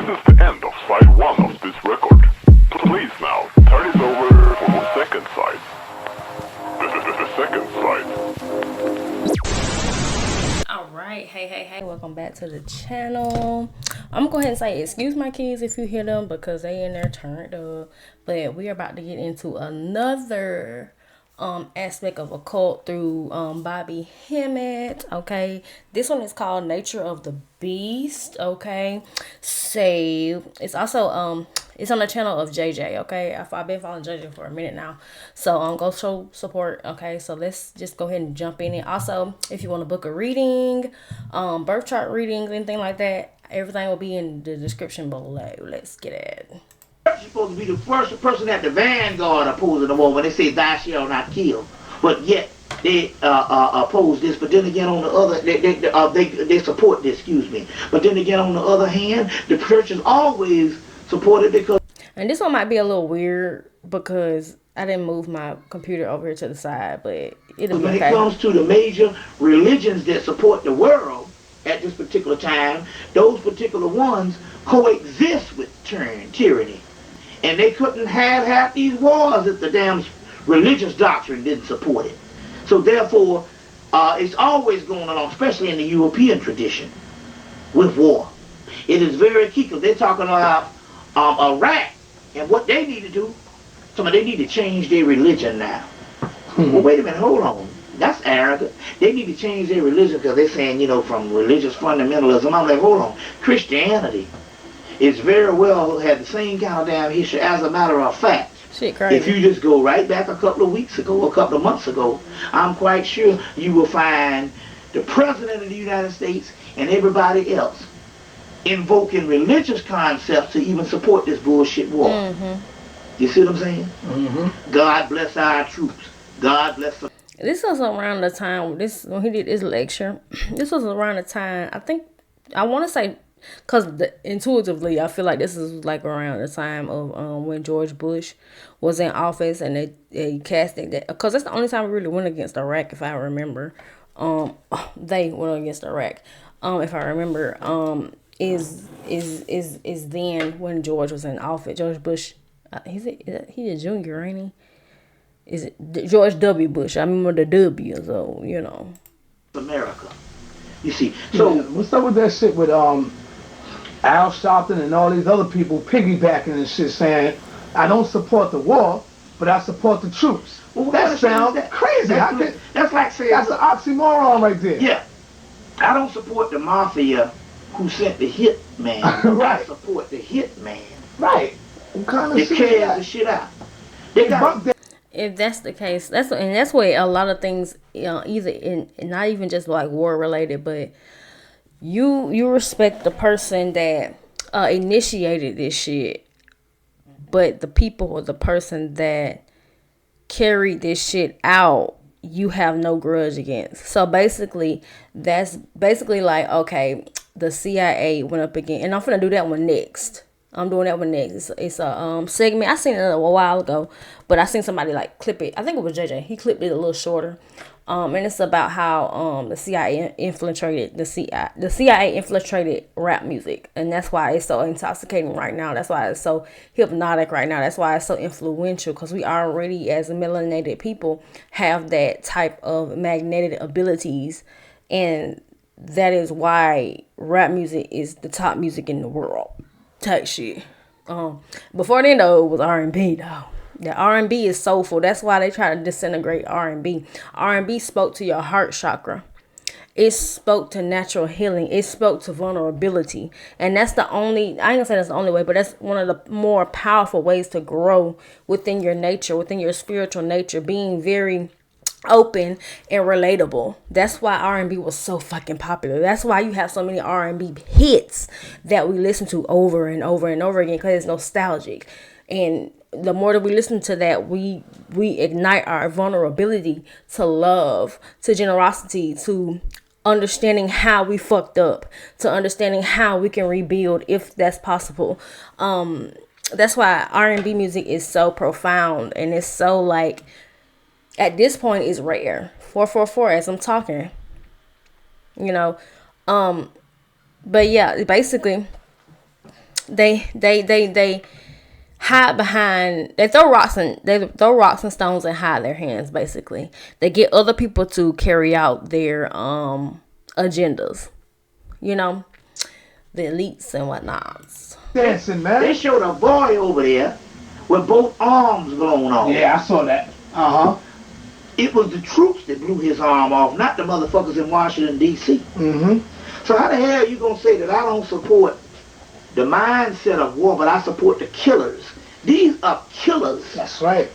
is the end of side 1 of this record. Please now, turn it over for the second side. The second side. Alright, hey, welcome back to the channel. I'm gonna go ahead and say excuse my kids if you hear them because they in there turned up. But we're about to get into another aspect of occult through Bobby Hemmitt. Okay, this one is called Nature of the Beast. Okay, so it's also it's on the channel of JJ. Okay, I've been following JJ for a minute now, so go show support. Okay, so let's just go ahead and jump in it. Also, if you want to book a reading, birth chart readings, anything like that, everything will be in the description below. Let's get it. You're supposed to be the first person at the vanguard opposing the war when they say thou shalt not kill, but yet they oppose this. But then again, on the other, they support this. Excuse me. But then again, on the other hand, the church has always supported because. And this one might be a little weird because I didn't move my computer over here to the side, but it'll be okay. When it comes to the major religions that support the world at this particular time, those particular ones coexist with tyranny. And they couldn't have half these wars if the damn religious doctrine didn't support it. So therefore, it's always going along, especially in the European tradition, with war. It is very key because they're talking about Iraq and what they need to do. They need to change their religion now. Well, wait a minute, hold on. That's arrogant. They need to change their religion because they're saying, from religious fundamentalism. I'm like, hold on. Christianity is very well had the same kind of damn history. As a matter of fact, shit crazy. If you just go right back a couple of weeks ago, a couple of months ago, I'm quite sure you will find the President of the United States and everybody else invoking religious concepts to even support this bullshit war. Mm-hmm. You see what I'm saying? Mm-hmm. God bless our troops. God bless them. This was around the time when he did his lecture. This was around the time, I want to say, because intuitively I feel like this is like around the time of when George Bush was in office and they casting that, because that's the only time we really went against Iraq, if I remember. They went against Iraq, if I remember. Is then when George was in office. George Bush, he's a junior, ain't he? Is it George W. Bush? I remember the W, so America. You see, so what's up with that shit with Al Sharpton and all these other people piggybacking and shit, saying I don't support the war, but I support the troops. Well, that sounds crazy. That's like saying that's an oxymoron right there. Yeah, I don't support the mafia who sent the hit man. Right. I support the hit man. Right. What kind of shit? They carry the shit out. They got. If that's the case, that's where a lot of things, either in not even just like war related, but you respect the person that initiated this shit, but the people or the person that carried this shit out, you have no grudge against. So basically, that's basically like, okay, the CIA went up again, and I'm gonna do that one next. I'm doing that one next. It's a segment. I seen it a while ago, but I seen somebody like clip it. I think it was JJ. He clipped it a little shorter. And it's about how the CIA infiltrated rap music, and that's why it's so intoxicating right now. That's why it's so hypnotic right now. That's why it's so influential, because we already, as melanated people, have that type of magnetic abilities, and that is why rap music is the top music in the world. Type shit. Before then though, it was R&B though. The R&B is soulful. That's why they try to disintegrate R&B. R&B spoke to your heart chakra. It spoke to natural healing. It spoke to vulnerability. And that's the only, I ain't gonna say that's the only way, but that's one of the more powerful ways to grow within your nature, within your spiritual nature, being very open and relatable. That's why R&B was so fucking popular. That's why you have so many R&B hits that we listen to over and over and over again, because it's nostalgic. And the more that we listen to that, we ignite our vulnerability to love, to generosity, to understanding how we fucked up, to understanding how we can rebuild if that's possible. That's why R&B music is so profound, and it's so like, at this point is rare. 444 as I'm talking. But yeah, basically They hide behind, they throw rocks and stones and hide their hands. Basically, they get other people to carry out their agendas. You know, the elites and whatnots. Dancing, man. They showed a boy over there with both arms blown off. Yeah, I saw that. It was the troops that blew his arm off, not the motherfuckers in Washington, D.C. So how the hell are you going to say that I don't support the mindset of war, but I support the killers? These are killers. That's right.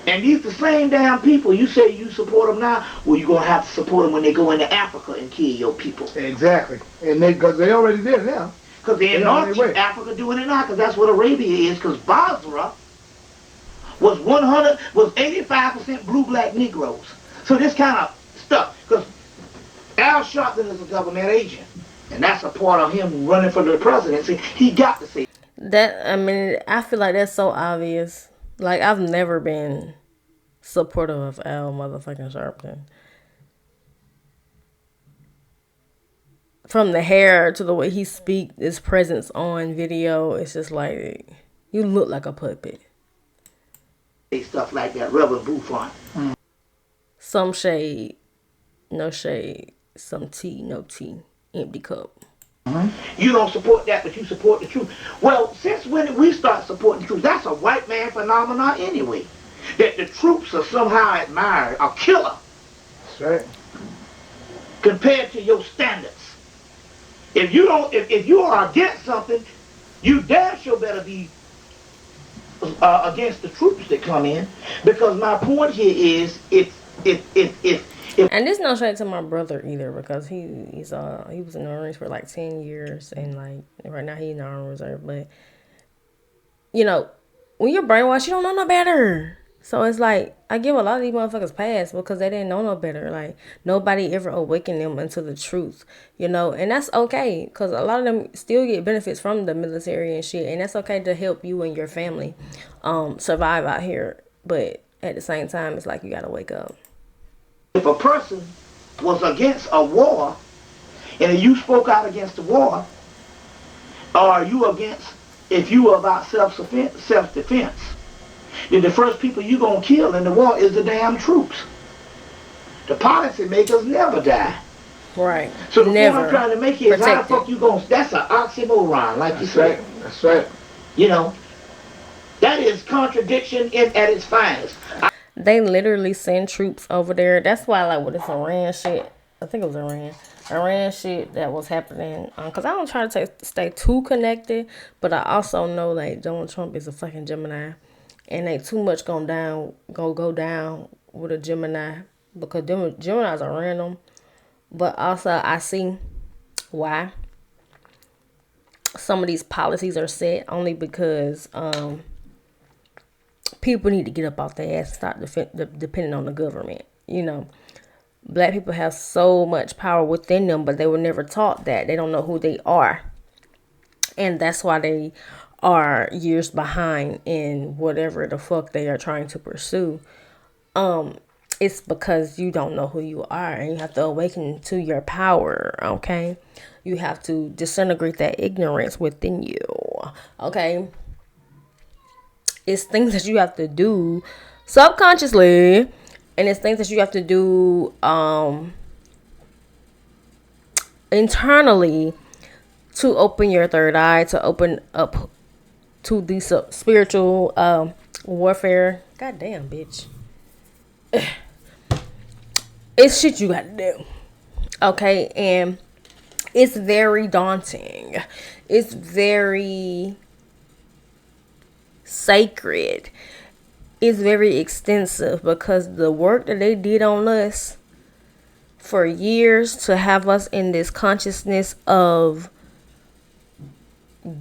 And these the same damn people. You say you support them now, well, you're going to have to support them when they go into Africa and kill your people. Exactly. And because they already did now. Because they're in North Africa doing it now, because that's what Arabia is, because Basra was 85% blue-black Negroes. So this kind of stuff, because Al Sharpton is a government agent, and that's a part of him running for the presidency. He got to say that. I mean, I feel like that's so obvious. Like, I've never been supportive of Al motherfucking Sharpton. From the hair to the way he speaks, his presence on video, it's just like, you look like a puppet. Stuff like that, Reverend Buffon. Some shade, no shade. Some tea, no tea. Empty cup. You don't support that, but you support the truth. Well, since when did we start supporting the truth? That's a white man phenomenon anyway. That the troops are somehow admired, a killer. That's right. Compared to your standards. If you are against something, you damn sure better be against the troops that come in. Because my point here is, and this no shade to my brother either, because he was in the Marines for like 10 years, and like right now he's in the Army Reserve. But you know, when you're brainwashed, you don't know no better. So it's like, I give a lot of these motherfuckers pass because they didn't know no better. Like, nobody ever awakened them into the truth, you know, and that's okay, because a lot of them still get benefits from the military and shit, and that's okay to help you and your family survive out here. But at the same time, it's like, you gotta wake up. If a person was against a war, and you spoke out against the war, or if you were about self-defense, then the first people you're going to kill in the war is the damn troops. The policymakers never die. Right. So the never point I'm trying to make here is how the fuck you going to... That's an oxymoron, like you said. Right. That's right. You know, that is contradiction at its finest. They literally send troops over there. That's why, like, with this Iran shit, I think it was Iran shit that was happening. Because I don't try to stay too connected, but I also know, like, Donald Trump is a fucking Gemini. And ain't too much go down with a Gemini, because Geminis are random. But also, I see why some of these policies are set, only because people need to get up off their ass and stop depending on the government. You know, black people have so much power within them, but they were never taught that. They don't know who they are, and that's why they are years behind in whatever the fuck they are trying to pursue. It's because you don't know who you are, and you have to awaken to your power. Okay, you have to disintegrate that ignorance within you. Okay, it's things that you have to do subconsciously, and it's things that you have to do internally to open your third eye, to open up to the spiritual warfare. Goddamn, bitch. It's shit you gotta do. Okay, and it's very daunting. It's very sacred. It's very extensive, because the work that they did on us for years to have us in this consciousness of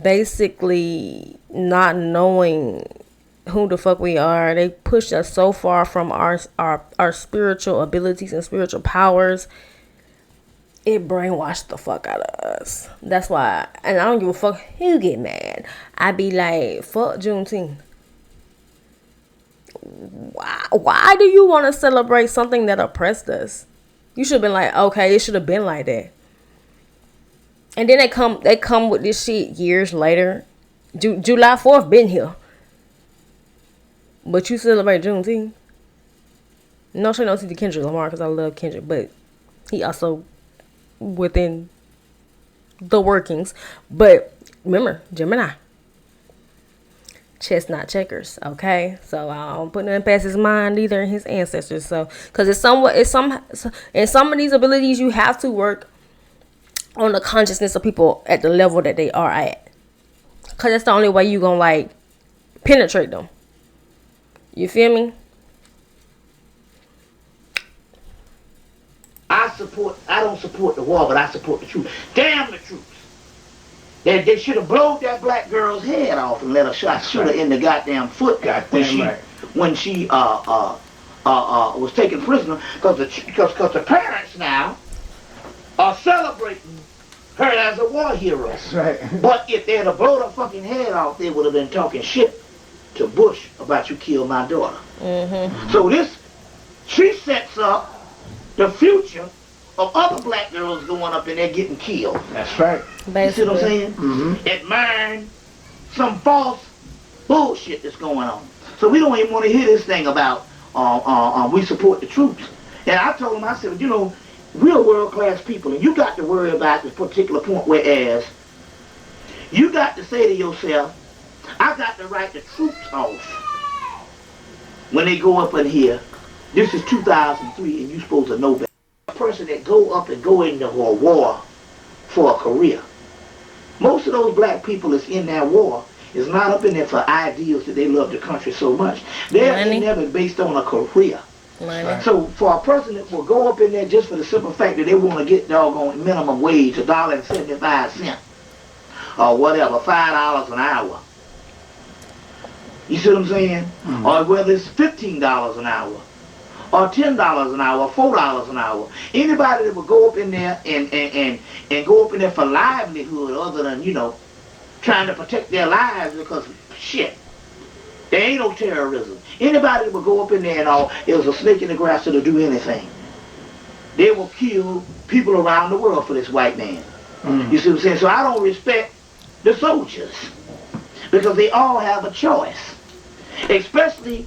basically not knowing who the fuck we are. They pushed us so far from our spiritual abilities and spiritual powers. It brainwashed the fuck out of us. That's why, and I don't give a fuck who get mad. I be like, fuck Juneteenth. Why do you want to celebrate something that oppressed us? You should have been like, okay, it should have been like that. And then they come with this shit years later. July 4th been here. But you celebrate Juneteenth. No shit, no to Kendrick Lamar because I love Kendrick, but he also within the workings. But remember, Gemini. Chestnut checkers, okay? So I don't put nothing past his mind either and his ancestors. So, because in some of these abilities, you have to work on the consciousness of people at the level that they are at. Because that's the only way you gonna like penetrate them. You feel me? I don't support the war, but I support the troops. Damn the troops. They should have blown that black girl's head off and let her shoot her in the goddamn foot when she was taken prisoner because the parents now are celebrating her as a war hero. That's right. But if they had blown her fucking head off, they would have been talking shit to Bush about you killed my daughter. Mm-hmm. So she sets up the future of other black girls going up in there getting killed. That's right. You see what I'm saying? Mm-hmm. Admiring some false bullshit that's going on. So we don't even want to hear this thing about we support the troops. And I told him, I said, you know, we're world-class people, and you got to worry about this particular point, whereas you got to say to yourself, I got to write the troops off when they go up in here. This is 2003, and you're supposed to know better. A person that go up and go into a war for a career. Most of those black people that's in that war is not up in there for ideals that they love the country so much. They're in there based on a career. Money. So for a person that will go up in there just for the simple fact that they want to get doggone minimum wage, $1.75 or whatever, $5 an hour. You see what I'm saying? Mm-hmm. Or whether it's $15 an hour, or $10 an hour, $4 an hour. Anybody that will go up in there and go up in there for livelihood other than, you know, trying to protect their lives because, shit, there ain't no terrorism. Anybody that will go up in there and all, it was a snake in the grass to do anything. They will kill people around the world for this white man. Mm. You see what I'm saying? So I don't respect the soldiers because they all have a choice. Especially...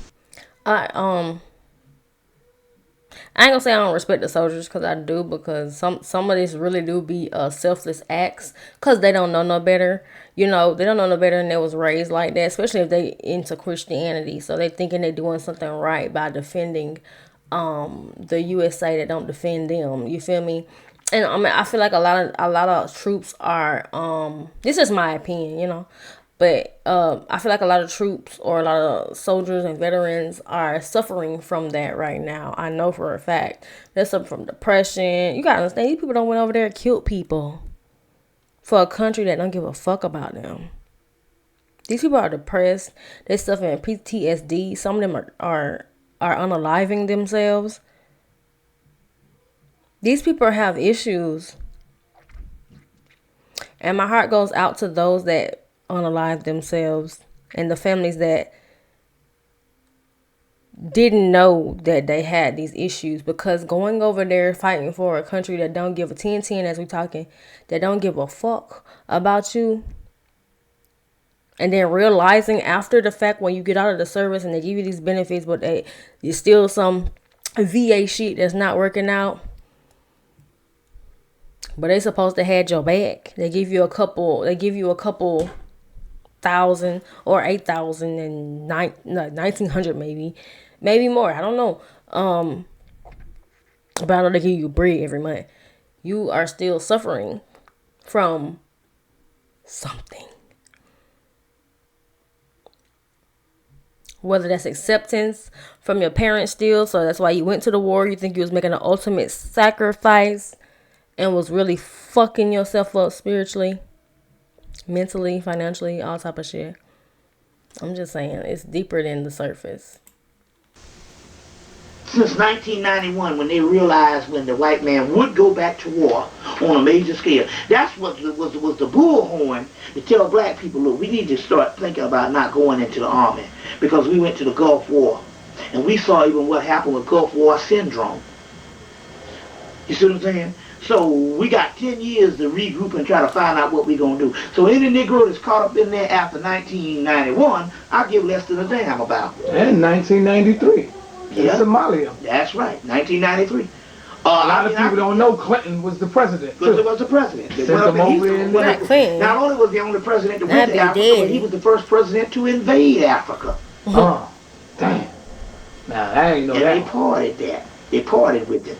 I ain't gonna say I don't respect the soldiers, because I do, because some of these really do be selfless acts, because they don't know no better. You know, they don't know no better, and they was raised like that, especially if they into Christianity. So they thinking they doing something right by defending the USA that don't defend them. You feel me? And I mean, I feel like a lot of troops are this is my opinion, you know. But I feel like a lot of troops or a lot of soldiers and veterans are suffering from that right now. I know for a fact. They're suffering from depression. You gotta understand, these people don't went over there and killed people for a country that don't give a fuck about them. These people are depressed. They're suffering PTSD. Some of them are unaliving themselves. These people have issues. And my heart goes out to those that unalive themselves and the families that didn't know that they had these issues, because going over there fighting for a country that don't give a 10-10 as we talking, that don't give a fuck about you, and then realizing after the fact when you get out of the service and they give you these benefits, but you still some VA shit that's not working out. But they supposed to have your back. They give you a couple thousand or 8,000 and 1,900 maybe more. I don't know. But I know they give you bread every month. You are still suffering from something. Whether that's acceptance from your parents still, so that's why you went to the war. You think you was making an ultimate sacrifice and was really fucking yourself up spiritually, mentally, financially, all type of shit. I'm just saying, it's deeper than the surface. Since 1991, when they realized when the white man would go back to war on a major scale, that's what was the bullhorn to tell black people, look, we need to start thinking about not going into the army, because we went to the Gulf War, and we saw even what happened with Gulf War syndrome. You see what I'm saying? So we got 10 years to regroup and try to find out what we're going to do. So any Negro that's caught up in there after 1991, I give less than a damn about. And 1993. Yeah. Somalia. That's right, 1993. A lot of people don't know Clinton was the president. Clinton was the president. Sent them over in Not Clinton. Not only was the only president to went That'd to be Africa, dead. but he was the first president to invade Africa. Oh, damn. Now, I ain't know And that. they partied that. They partied with it.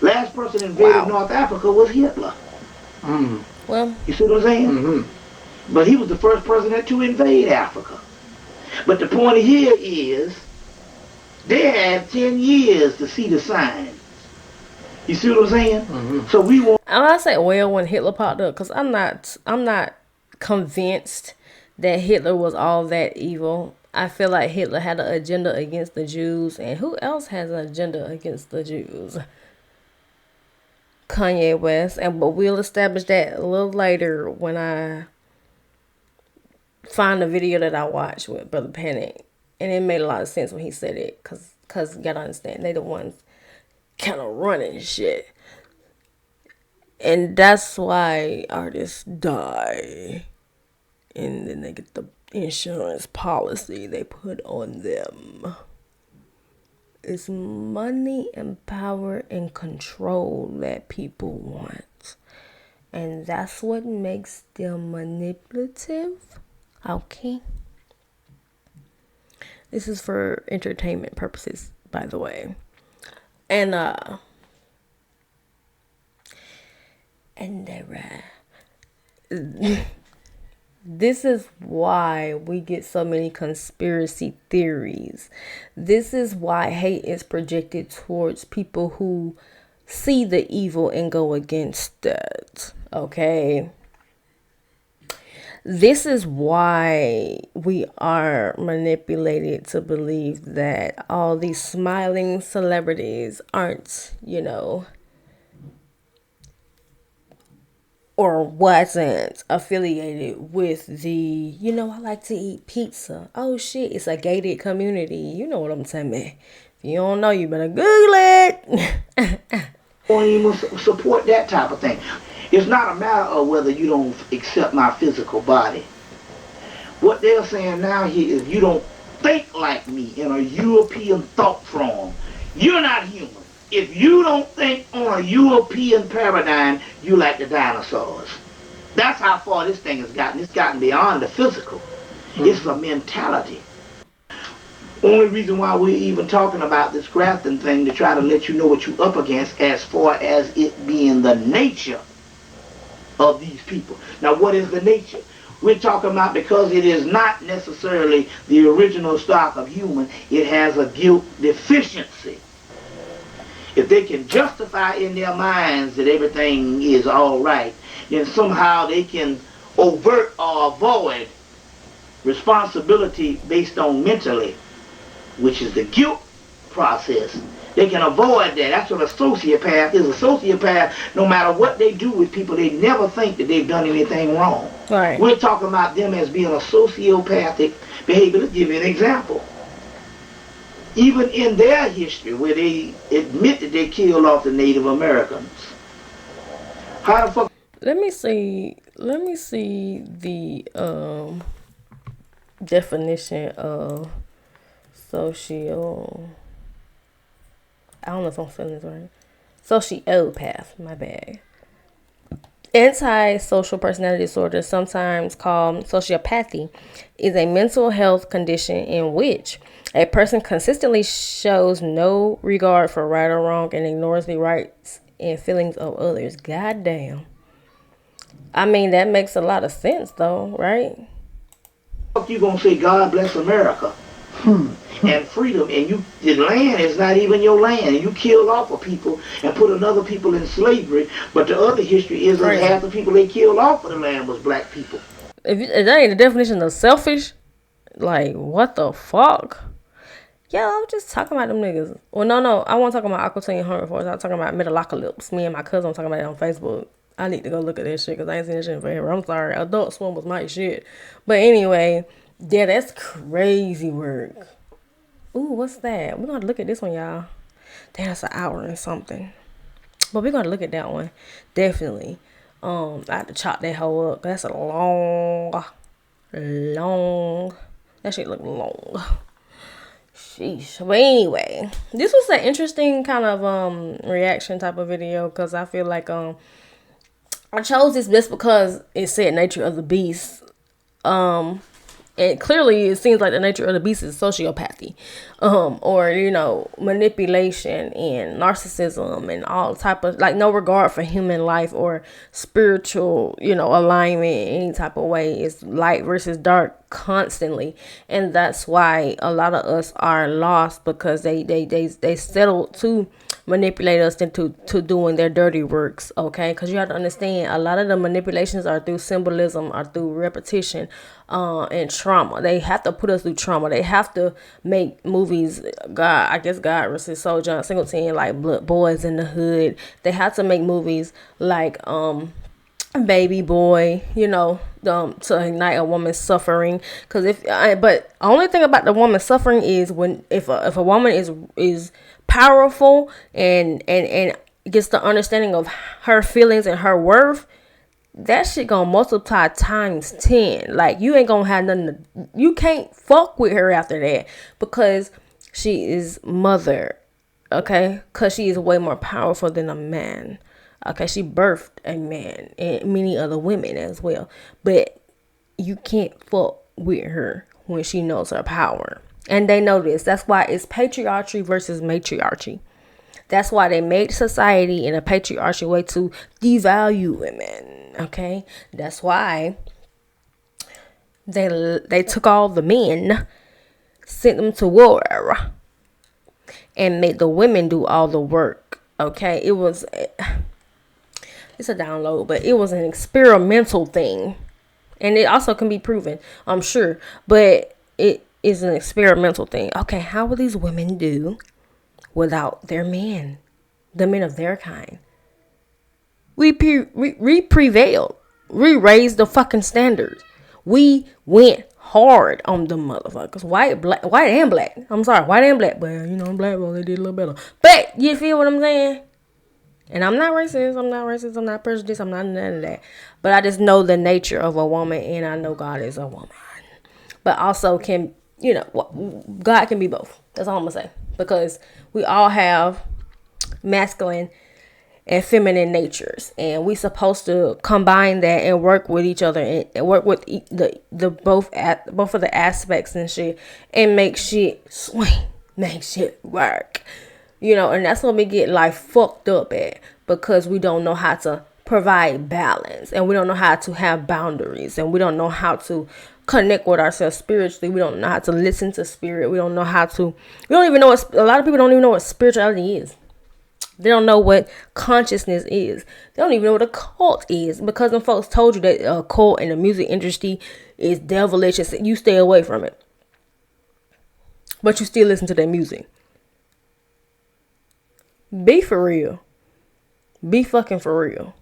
Last person invaded North Africa was Hitler. Mm. Well, You see what I'm saying? Mm-hmm. But he was the first president to invade Africa. But the point here is, they had 10 years to see the signs. You see what I'm saying? Mm-hmm. So we want. I say well when Hitler popped up, because I'm not convinced that Hitler was all that evil. I feel like Hitler had an agenda against the Jews, and who else has an agenda against the Jews? Kanye West, but we'll establish that a little later when I find the video that I watched with Brother Panic, and it made a lot of sense when he said it, cause you gotta understand they the ones kind of running shit, and that's why artists die, and then they get the insurance policy they put on them. It's money and power and control that people want, and that's what makes them manipulative. Okay, this is for entertainment purposes, by the way. And this is why we get so many conspiracy theories. This is why hate is projected towards people who see the evil and go against it. Okay. This is why we are manipulated to believe that all these smiling celebrities aren't, or wasn't affiliated with the, I like to eat pizza. Oh shit, it's a gated community. You know what I'm saying? If you don't know, you better Google it. Don't even support that type of thing. It's not a matter of whether you don't accept my physical body. What they're saying now here is you don't think like me in a European thought form. You're not human. If you don't think on a European paradigm, you like the dinosaurs. That's how far this thing has gotten. It's gotten beyond the physical. It's a mentality. Only reason why we're even talking about this grafting thing to try to let you know what you're up against as far as it being the nature of these people. Now, what is the nature? We're talking about because it is not necessarily the original stock of human, it has a guilt deficiency. If they can justify in their minds that everything is all right, then somehow they can overt or avoid responsibility based on mentally, which is the guilt process. They can avoid that. That's what a sociopath is. A sociopath, no matter what they do with people, they never think that they've done anything wrong. Right. We're talking about them as being a sociopathic behavior. Let's give you an example. Even in their history, where they admit that they killed off the Native Americans, how the fuck? Let me see the definition of social. I don't know if I'm saying this right. Sociopath, my bad. Antisocial personality disorder, sometimes called sociopathy, is a mental health condition in which a person consistently shows no regard for right or wrong and ignores the rights and feelings of others. God damn. I mean, that makes a lot of sense, though, right? You gonna say God bless America and freedom, and the land is not even your land, and you killed off of people and put another people in slavery, but the other history is that half the people they killed off of the land was black people. If that ain't the definition of selfish, like, what the fuck? Yeah, I was just talking about them niggas. Well, no, I wasn't talking about Aquatine and Hunger Force. I was talking about Metalocalypse. Me and my cousin were talking about it on Facebook. I need to go look at that shit because I ain't seen that shit in forever. I'm sorry. Adult Swim was my shit. But anyway, yeah, that's crazy work. Ooh, what's that? We're going to look at this one, y'all. Damn, that's an hour and something. But we're gonna look at that one. Definitely. I have to chop that hoe up. That's a long. That shit look long. Sheesh. But anyway, this was an interesting kind of reaction type of video, because I feel like I chose this just because it said nature of the beast. And clearly it seems like the nature of the beast is sociopathy, or, you know, manipulation and narcissism and all type of, like, no regard for human life or spiritual, you know, alignment in any type of way. It's light versus dark constantly. And that's why a lot of us are lost, because they settled to manipulate us into doing their dirty works. Okay, because you have to understand, a lot of the manipulations are through symbolism, are through repetition, and trauma. They have to put us through trauma. They have to make movies, God versus Soul John Singleton, like Boys in the Hood. They have to make movies like Baby Boy, you know, to ignite a woman's suffering. Because but only thing about the woman suffering is when if a woman is powerful and gets the understanding of her feelings and her worth, that shit gonna multiply times 10. Like, you ain't gonna have nothing you can't fuck with her after that, because she is mother. Okay, because she is way more powerful than a man. Okay, she birthed a man and many other women as well, but you can't fuck with her when she knows her power. And they know this. That's why it's patriarchy versus matriarchy. That's why they made society in a patriarchal way to devalue women. Okay, that's why they took all the men, sent them to war, and made the women do all the work. Okay, it's a download, but it was an experimental thing, and it also can be proven, I'm sure, but it is an experimental thing. Okay, how will these women do without their men, the men of their kind? We prevailed. We raised the fucking standards. We went hard on the motherfuckers, white and black. I'm sorry, white and black. Well, you know, black, well, they did a little better. But you feel what I'm saying? And I'm not racist. I'm not prejudiced. I'm not none of that. But I just know the nature of a woman, and I know God is a woman. But also can, you know, God can be both. That's all I'm going to say. Because we all have masculine and feminine natures, and we supposed to combine that and work with each other and work with the both of the aspects and shit, and make shit swing, make shit work, you know. And that's when we get life fucked up at, because we don't know how to provide balance, and we don't know how to have boundaries, and we don't know how to connect with ourselves spiritually. We don't know how to listen to spirit. We don't know how to, we don't even know what, a lot of people don't even know what spirituality is. They don't know what consciousness is. They don't even know what a cult is, because them folks told you that a cult in the music industry is devilish and you stay away from it. But you still listen to their music. Be for real. Be fucking for real.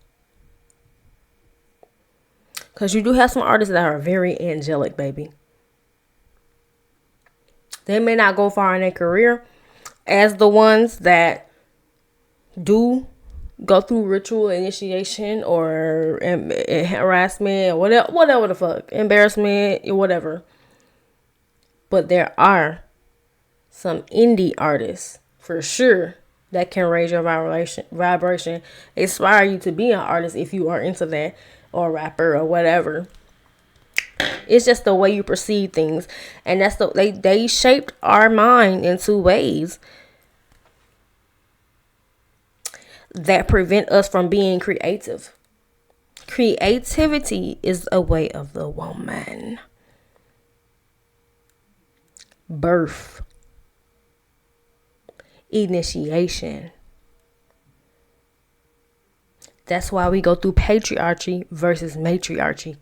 Because you do have some artists that are very angelic, baby. They may not go far in their career as the ones that do go through ritual initiation or harassment or whatever the fuck, embarrassment or whatever. But there are some indie artists for sure that can raise your vibration, inspire you to be an artist if you are into that, or a rapper or whatever. It's just the way you perceive things, and that's they shaped our mind in two ways that prevent us from being creative. Creativity is a way of the woman. Birth. Initiation. That's why we go through patriarchy versus matriarchy.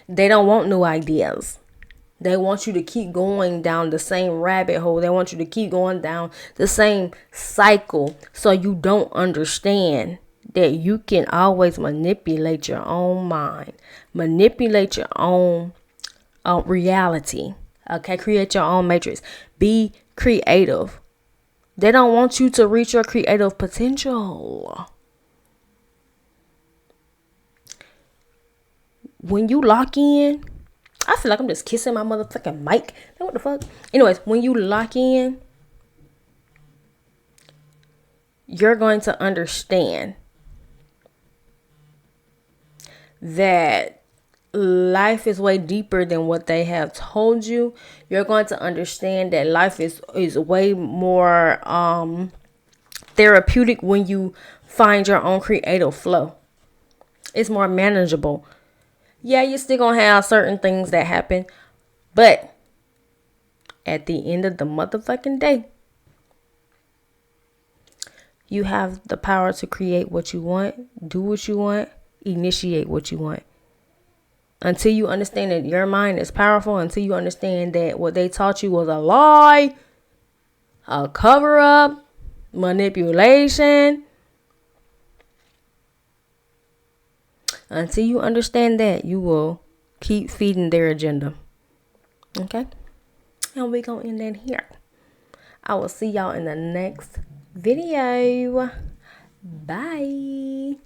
They don't want new ideas. They want you to keep going down the same rabbit hole. They want you to keep going down the same cycle, so you don't understand that you can always manipulate your own mind, manipulate your own reality. Okay, create your own matrix. Be creative. They don't want you to reach your creative potential. When you lock in, I feel like I'm just kissing my motherfucking mic. What the fuck? Anyways, when you lock in, you're going to understand that life is way deeper than what they have told you. You're going to understand that life is way more therapeutic when you find your own creative flow. It's more manageable. Yeah, you're still gonna have certain things that happen, but at the end of the motherfucking day, you have the power to create what you want, do what you want, initiate what you want. Until you understand that your mind is powerful, until you understand that what they taught you was a lie, a cover up, manipulation. Until you understand that, you will keep feeding their agenda. Okay? And we're going to end that here. I will see y'all in the next video. Bye.